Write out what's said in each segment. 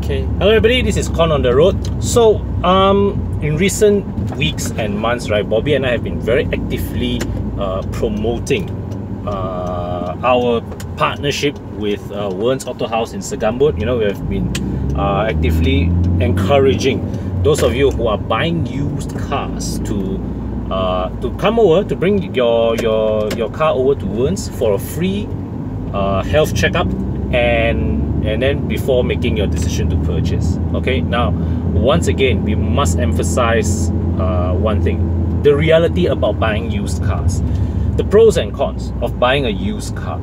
Okay. Hello everybody, this is Con on the Road. So in recent weeks and months, right, Bobby and I have been very actively promoting our partnership with Wern's Auto House in Segambut. You know, we have been actively encouraging those of you who are buying used cars to come over, to bring your car over to Wern's for a free health checkup and then before making your decision to purchase. Okay, now once again we must emphasize one thing: the reality about buying used cars, the pros and cons of buying a used car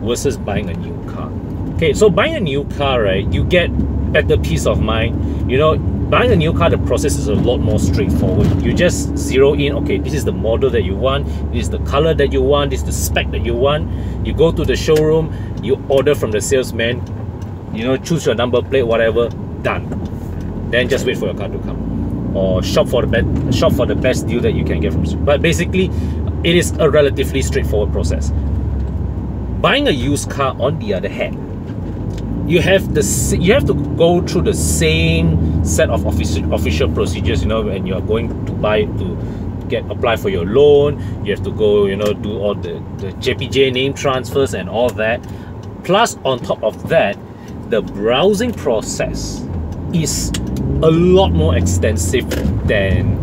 versus buying a new car. Okay, so buying a new car, right, you get better peace of mind. You know, buying a new car, the process is a lot more straightforward. You just zero in, okay, this is the model that you want, this is the color that you want, this is the spec that you want. You go to the showroom, you order from the salesman, you know, choose your number plate, whatever, done. Then just wait for your car to come, or shop for the best deal that you can get from. But basically, it is a relatively straightforward process. Buying a used car, on the other hand, you have to go through the same set of official procedures. You know, when you are going to buy to apply for your loan, you have to go, you know, do all the JPJ name transfers and all that. Plus, on top of that, the browsing process is a lot more extensive than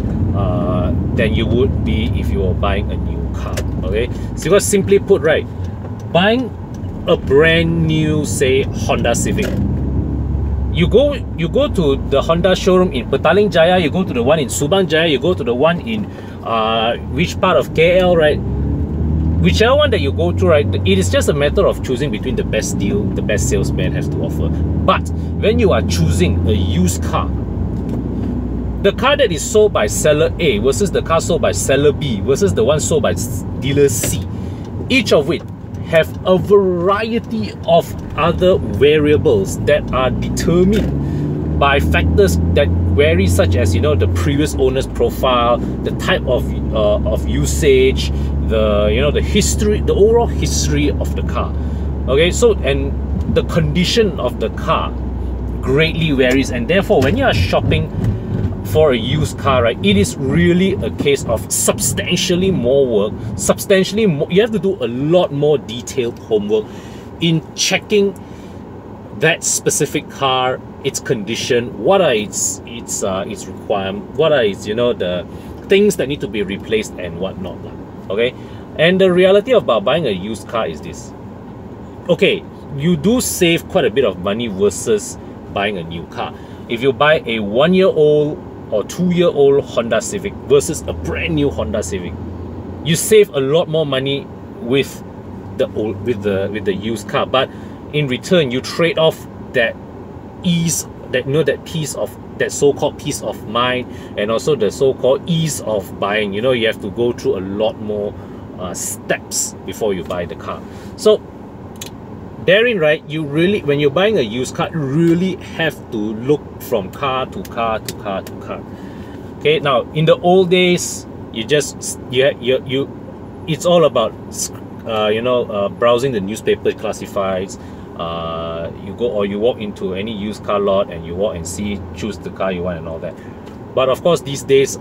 you would be if you were buying a new car. Okay, so because simply put, right, buying a brand new, say, Honda Civic, you go to the Honda showroom in Petaling Jaya, you go to the one in Subang Jaya, you go to the one in which part of KL, right? Whichever one that you go to, right, it is just a matter of choosing between the best deal the best salesman has to offer. But when you are choosing a used car, the car that is sold by seller A versus the car sold by seller B versus the one sold by dealer C, each of which have a variety of other variables that are determined by factors that vary, such as, you know, the previous owner's profile, the type of usage, the history, the overall history of the car. Okay, so, and the condition of the car greatly varies, and therefore when you are shopping for a used car, right, it is really a case of substantially more work, you have to do a lot more detailed homework in checking that specific car, its condition, what are its requirements, what are its, you know, the things that need to be replaced and whatnot. Okay, and the reality about buying a used car is this: okay, you do save quite a bit of money versus buying a new car. If you buy a 1-year-old or 2-year-old Honda Civic versus a brand new Honda Civic, you save a lot more money with the used car, but in return you trade off that ease, that, you know, that piece of that so-called peace of mind, and also the so-called ease of buying. You know, you have to go through a lot more steps before you buy the car. So therein, right, you really, when you're buying a used car, you really have to look from car to car to car to car. Okay, now in the old days, it's all about browsing the newspaper classifieds. You walk into any used car lot and you walk and see, choose the car you want and all that. But of course, these days,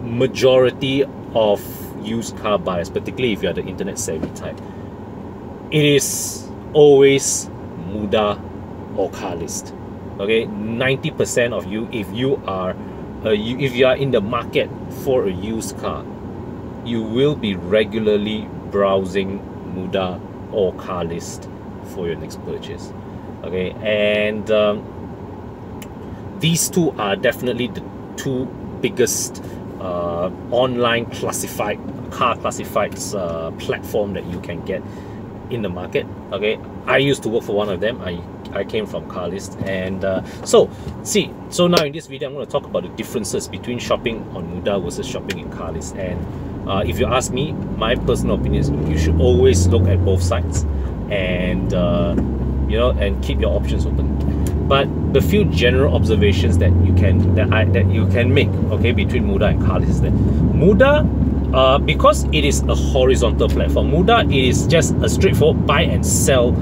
majority of used car buyers, particularly if you are the internet savvy type, it is always Mudah or Carlist. Okay, 90% of you, if you are in the market for a used car, you will be regularly browsing Mudah or Carlist for your next purchase. Okay, and these two are definitely the two biggest online car classifieds platform that you can get in the market. Okay, I used to work for one of them. I came from Carlist, and so now in this video I'm going to talk about the differences between shopping on Mudah versus shopping in Carlist. And if you ask me, my personal opinion is you should always look at both sides, and you know, and keep your options open. But the few general observations that you can make, okay, between Mudah and Carlist is that Mudah, because it is a horizontal platform, Mudah, it is just a straightforward buy and sell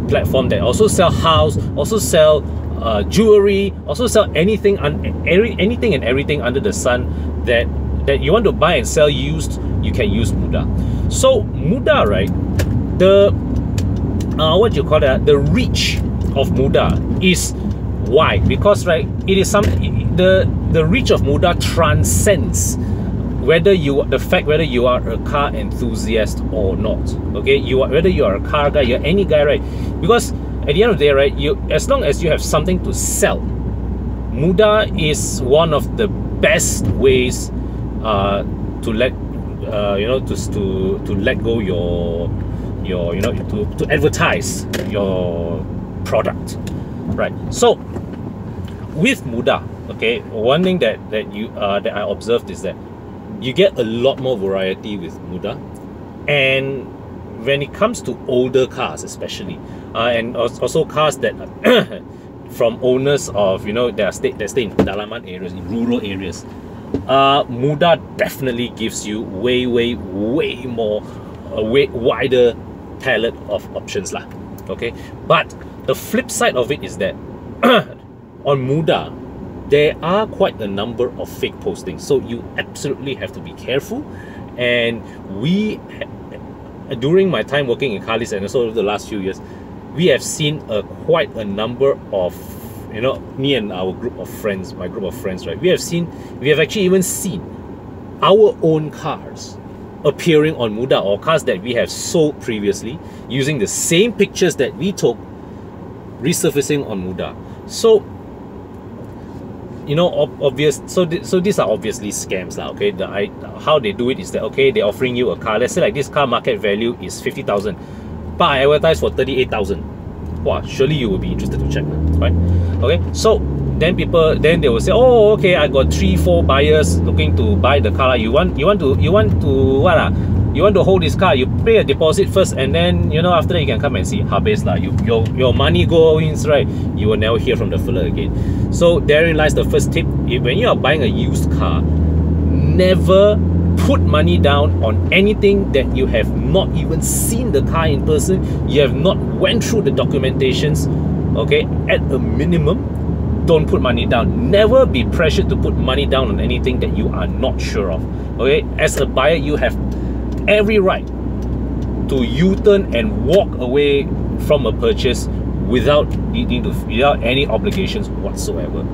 platform that also sell house, also sell jewelry, also sell anything anything and everything under the sun that you want to buy and sell used. You can use Mudah. So Mudah, right, the what you call that, the reach of Mudah is wide, because right, it is the reach of Mudah transcends whether you are a car enthusiast or not. Okay, whether you are a car guy, you're any guy, right? Because at the end of the day, right, as long as you have something to sell, Mudah is one of the best ways to let to let go your to advertise your product, right? So with Mudah, okay, one thing that I observed is that you get a lot more variety with Mudah. And when it comes to older cars especially, and also cars that from owners of, that stay in dalaman areas, in rural areas, Mudah definitely gives you way more, way wider palette of options lah. Okay, but the flip side of it is that on Mudah there are quite a number of fake postings, so you absolutely have to be careful. And during my time working in Carlist and also over the last few years, we have seen quite a number of, me and our group of friends, my group of friends, right, we have actually even seen our own cars appearing on Mudah, or cars that we have sold previously, using the same pictures that we took, resurfacing on Mudah. So so these are obviously scams lah. Okay, how they do it is that, okay, they're offering you a car. Let's say like this car market value is 50,000, but I advertise for 38,000. Wow, surely you will be interested to check, right? Okay, so then they will say, oh, okay, I got 3-4 buyers looking to buy the car. You want to you want to hold this car, you pay a deposit first, and then after that you can come and see. Habis lah, your money goes, right? You will never hear from the fella again. So therein lies the first tip. When you are buying a used car, never put money down on anything that you have not even seen the car in person, you have not went through the documentations. Okay, at a minimum, don't put money down. Never be pressured to put money down on anything that you are not sure of. Okay, as a buyer, you have every right to U-turn and walk away from a purchase without any obligations whatsoever.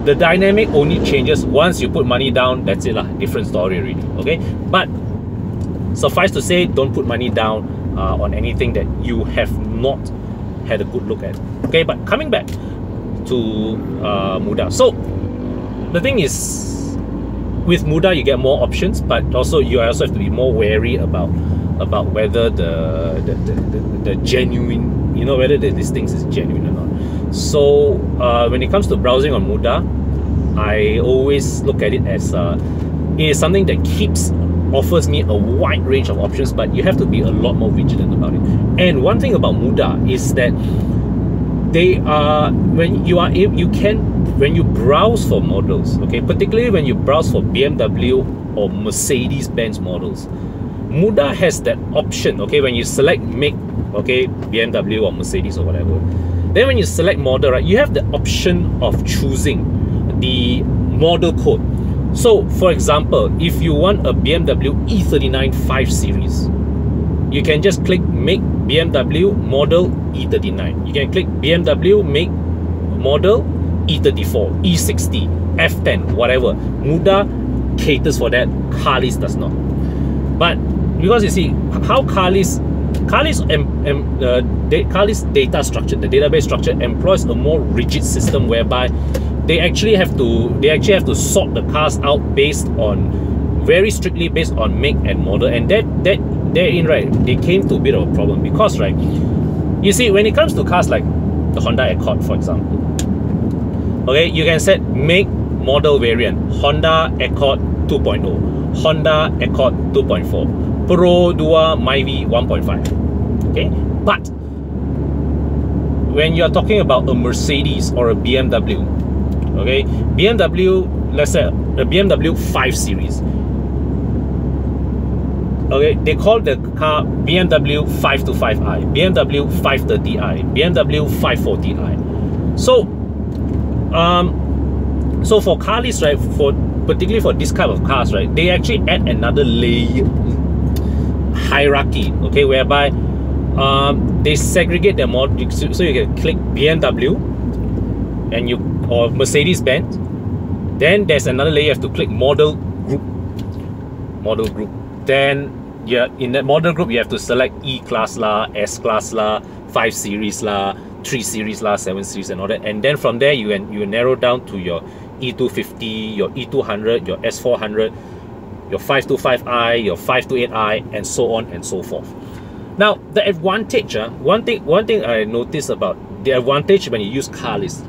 The dynamic only changes once you put money down. That's it lah, different story really. Okay, but suffice to say, don't put money down on anything that you have not had a good look at. Okay, but coming back to Mudah. So the thing is, with Mudah you get more options, but also you also have to be more wary about whether the genuine, whether this thing is genuine or not. So when it comes to browsing on Mudah, I always look at it as it is something that offers me a wide range of options, but you have to be a lot more vigilant about it. And one thing about Mudah is that they are, when you browse for models, okay, particularly when you browse for BMW or Mercedes-Benz models, Mudah has that option. Okay, when you select make, okay, BMW or Mercedes or whatever, then when you select model, right, you have the option of choosing the model code. So for example, if you want a BMW E39 5 Series, you can just click make BMW model E39. You can click BMW make model E34, E60, F10, whatever. Mudah caters for that, Carlist does not. But because you see how Carlist data structure, the database structure, employs a more rigid system whereby they actually have to sort the cars out very strictly based on make and model, and therein, right, they came to a bit of a problem. Because, right, you see, when it comes to cars like the Honda Accord, for example, okay, you can set make, model, variant, Honda Accord 2.0, Honda Accord 2.4, Pro 2 Myvi 1.5. Okay, but when you're talking about a Mercedes or a BMW, okay, BMW, let's say a BMW 5 Series, okay, they call the car BMW 525i, BMW 530i, BMW 540i. So so for Carlist, right, particularly for this type of cars, right, they actually add another layer hierarchy, okay, whereby they segregate their model, so you can click BMW and or Mercedes-Benz. Then there's another layer, you have to click model group. Then in that model group you have to select E-Class lah, S-Class lah, 5 Series lah, 3 Series lah, 7 Series and all that. And then from there you narrow down to your E250, your E200, your S400, your 525i, your 528i, and so on and so forth. Now the advantage, one thing I noticed about the advantage when you use Carlist,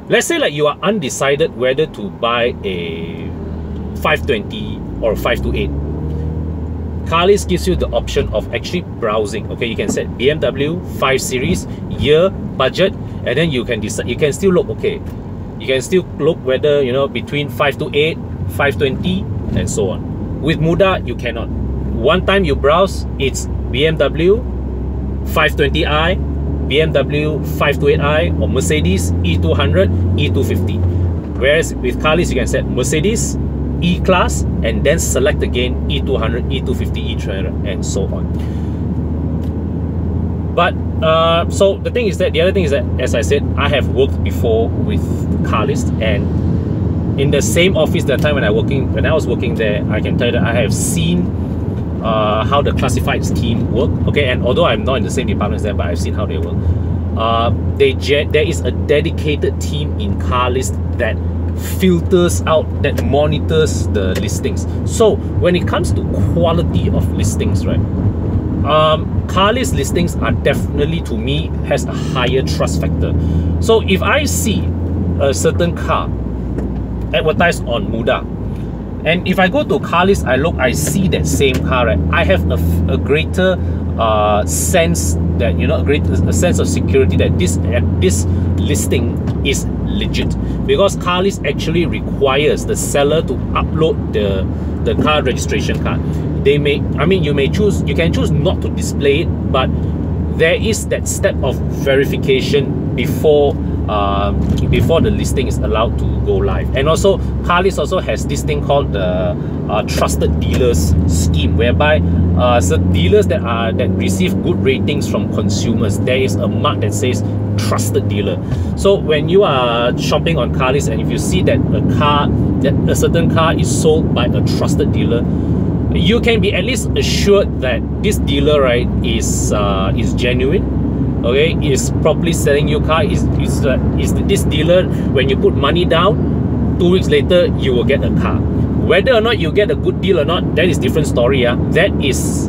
let's say like you are undecided whether to buy a 520 or 528. Carlist gives you the option of actually browsing. Okay, you can set BMW 5 Series, year, budget, and then you can decide. You can still look. Okay, you can still look whether, you know, between 528, 520, and so on. With Mudah, you cannot. One time you browse, it's BMW 520i, BMW 528i, or Mercedes E200, E250. Whereas with Carlist, you can set Mercedes, E-Class, and then select again E200, E250, E300, and so on. But so the other thing is that, as I said, I have worked before with Carlist, and in the same office that time when I was working there, I can tell you that I have seen how the classifieds team work. Okay, and although I'm not in the same department as them, but I've seen how they work. There is a dedicated team in Carlist that filters out, that monitors the listings. So when it comes to quality of listings, right, Carlist listings are definitely, to me, has a higher trust factor. So if I see a certain car advertised on Mudah, and if I go to Carlist, I see that same car, right, I have a greater sense that, you know, a sense of security that this listing is legit, because Carlist actually requires the seller to upload the car registration card. They may, I mean, you can choose not to display it, but there is that step of verification before the listing is allowed to go live. And also Carlist also has this thing called the trusted dealers scheme, whereby so dealers that receive good ratings from consumers, there is a mark that says trusted dealer. So when you are shopping on Carlist, and if you see that a certain car is sold by a trusted dealer, you can be at least assured that this dealer, right, is genuine. Okay, is properly selling you car. Is this dealer, when you put money down, 2 weeks later you will get a car. Whether or not you get a good deal or not, that is different story. That is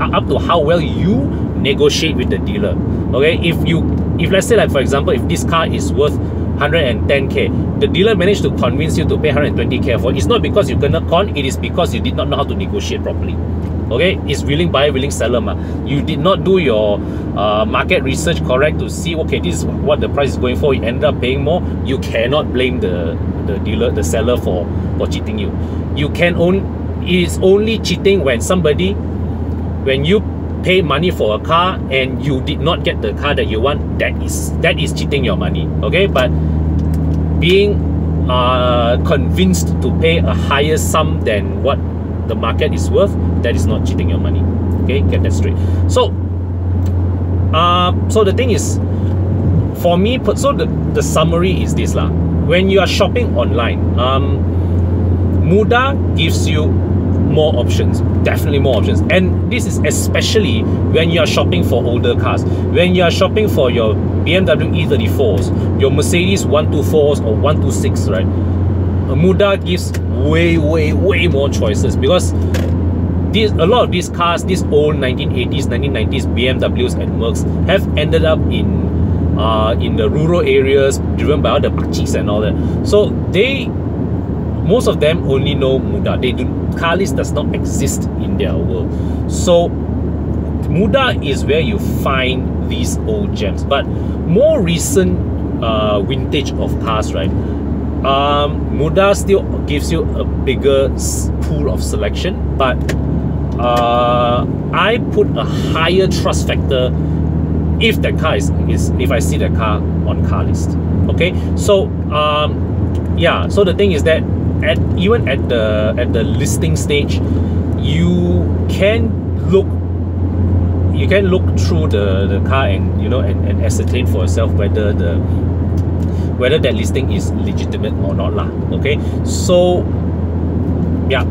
up to how well you negotiate with the dealer. Okay, if let's say, like, for example, if this car is worth 110k, the dealer managed to convince you to pay 120k for it, it's not because you cannot con, it is because you did not know how to negotiate properly. Okay, it's willing buyer, willing seller. You did not do your market research correct to see, okay, this is what the price is going for. You ended up paying more. You cannot blame the dealer, the seller for cheating you. It's only cheating when you pay money for a car and you did not get the car that you want. That is cheating your money. Okay, but being convinced to pay a higher sum than what the market is worth, that is not cheating your money. Okay, get that straight. So so the thing is, for me, so the summary is this lah. When you are shopping online, Mudah gives you more options, definitely more options. And this is especially when you are shopping for older cars. When you are shopping for your BMW E34s, your Mercedes 124s or 126, right? Mudah gives way more choices, because a lot of these cars, these old 1980s, 1990s BMWs and Mercs, have ended up in the rural areas, driven by all the pakcik and all that. So most of them only know Mudah. Carlist does not exist in their world. So Mudah is where you find these old gems. But more recent vintage of cars, right? Mudah still gives you a bigger pool of selection, but I put a higher trust factor if that car is if I see the car on Carlist. Okay, so yeah, so the thing is that even at the listing stage, you can look through the car and and ascertain for yourself whether that listing is legitimate or not lah. Okay, so yeah,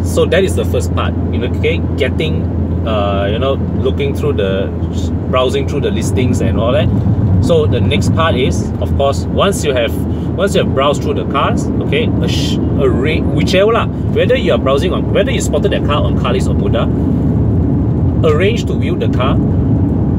so that is the first part, okay, getting looking through browsing through the listings and all that. So the next part is, of course, once you have browsed through the cars, okay, whichever lah, whether you are browsing on, whether you spotted that car on Carlist or Mudah, arrange to view the car,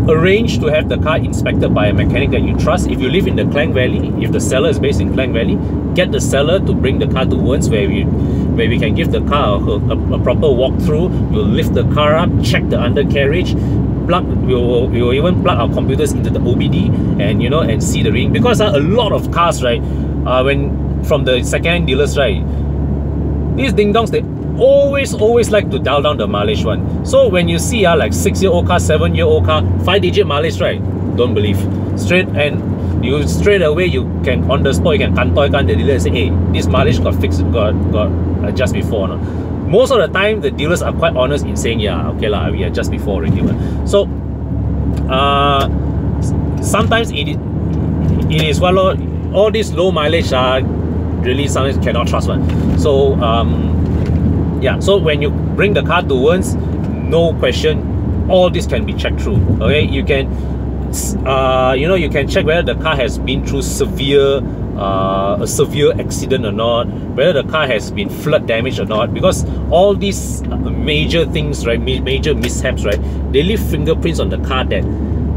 arrange to have the car inspected by a mechanic that you trust. If you live in the Klang Valley, if the seller is based in Klang Valley, get the seller to bring the car to Wern's, where we can give the car a proper walkthrough. We'll lift the car up, check the undercarriage, we will even plug our computers into the OBD and and see the reading, because a lot of cars, right, when from the second-hand dealers, right, these ding-dongs, they always like to dial down the mileage one. So when you see like 6-year-old car, 7-year-old car, 5-digit mileage, right, don't believe. Straight away you can, on the spot, you can kantoi the dealer and say, hey, this mileage got fixed, got adjust before or not. Most of the time the dealers are quite honest in saying, yeah, okay lah, we adjust before already. So sometimes it is well, all these low mileage are really sometimes cannot trust one. So yeah, so when you bring the car to Wern's, no question, all this can be checked through. Okay, you can you can check whether the car has been through a severe accident or not, whether the car has been flood damaged or not, because all these major things, right, major mishaps, right, they leave fingerprints on the car that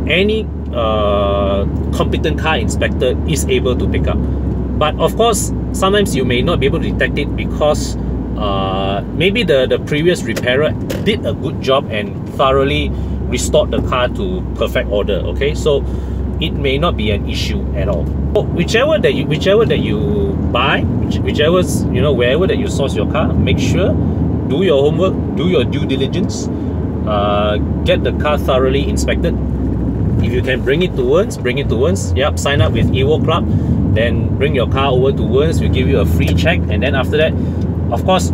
any competent car inspector is able to pick up. But of course, sometimes you may not be able to detect it because maybe the previous repairer did a good job and thoroughly restored the car to perfect order. Okay, so it may not be an issue at all. So whichever that you buy, wherever that you source your car, make sure, do your homework, do your due diligence, get the car thoroughly inspected. If you can bring it to Wern's, bring it to Wern's. Yep, sign up with Evo Club, then bring your car over to Wern's. We'll give you a free check, and then after that, of course,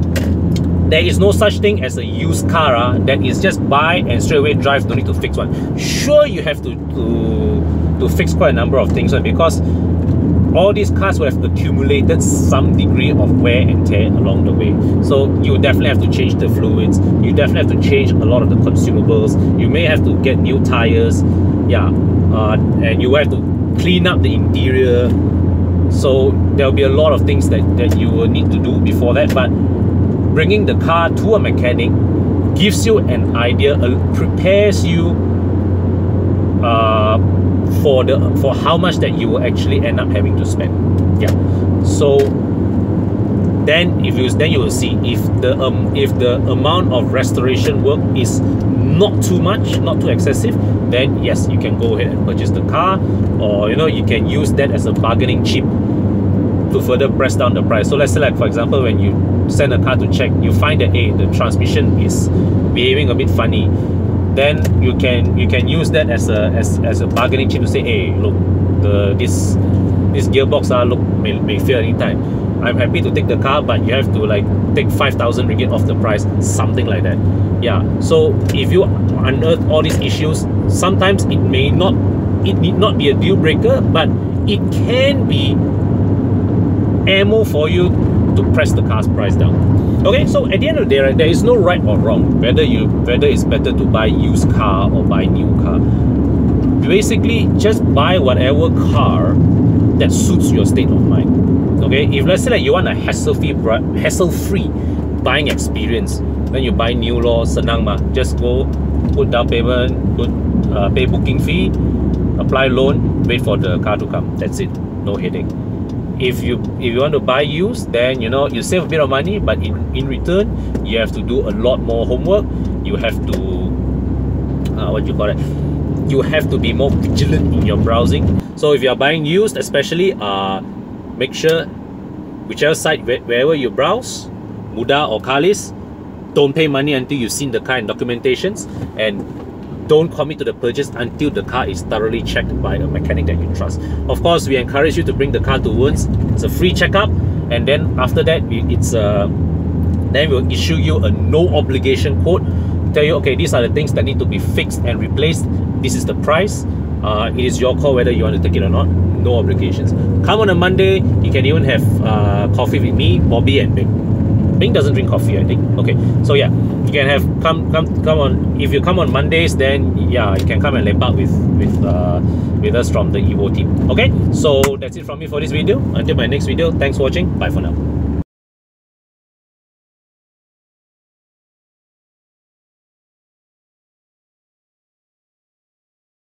there is no such thing as a used car that is just buy and straight away drive, don't need to fix one. Sure, you have to fix quite a number of things, because all these cars will have accumulated some degree of wear and tear along the way. So you definitely have to change the fluids, you definitely have to change a lot of the consumables, you may have to get new tires, yeah, and you have to clean up the interior. So there'll be a lot of things that you will need to do before that. But bringing the car to a mechanic gives you an idea, prepares you for how much that you will actually end up having to spend. Yeah. So then you will see if the amount of restoration work is not too much, not too excessive, then yes, you can go ahead and purchase the car, or you can use that as a bargaining chip to further press down the price. So let's say, like, for example, when you send a car to check, you find that, hey, the transmission is behaving a bit funny, then you can use that as a bargaining chip to say, hey, look, this gearbox may fail anytime. I'm happy to take the car, but you have to like take 5,000 ringgit off the price, something like that. Yeah. So if you unearth all these issues, sometimes it need not be a deal breaker, but it can be ammo for you to press the car's price down. Okay, so at the end of the day, right, there is no right or wrong whether it's better to buy used car or buy new car. Basically, just buy whatever car that suits your state of mind. Okay, if let's say that you want a hassle-free buying experience, then you buy new law, senang ma. Just go, put down payment, pay booking fee, apply loan, wait for the car to come. That's it, no headache. If you want to buy used, then you save a bit of money, but in return you have to do a lot more homework. You have to you have to be more vigilant in your browsing. So if you are buying used, especially, make sure whichever site, wherever you browse, Mudah or Carlist, don't pay money until you've seen the car and documentations, and don't commit to the purchase until the car is thoroughly checked by a mechanic that you trust. Of course, we encourage you to bring the car to Woons. It's a free checkup, and then after that, then we'll issue you a no obligation quote. Tell you, okay, these are the things that need to be fixed and replaced. This is the price. It is your call whether you want to take it or not. No obligations. Come on a Monday. You can even have coffee with me, Bobby, and Bing. Bing doesn't drink coffee, I think. Okay, so yeah, you can have come on. If you come on Mondays, then yeah, you can come and lepak with us from the Evo team. Okay, so that's it from me for this video. Until my next video, thanks for watching. Bye for now.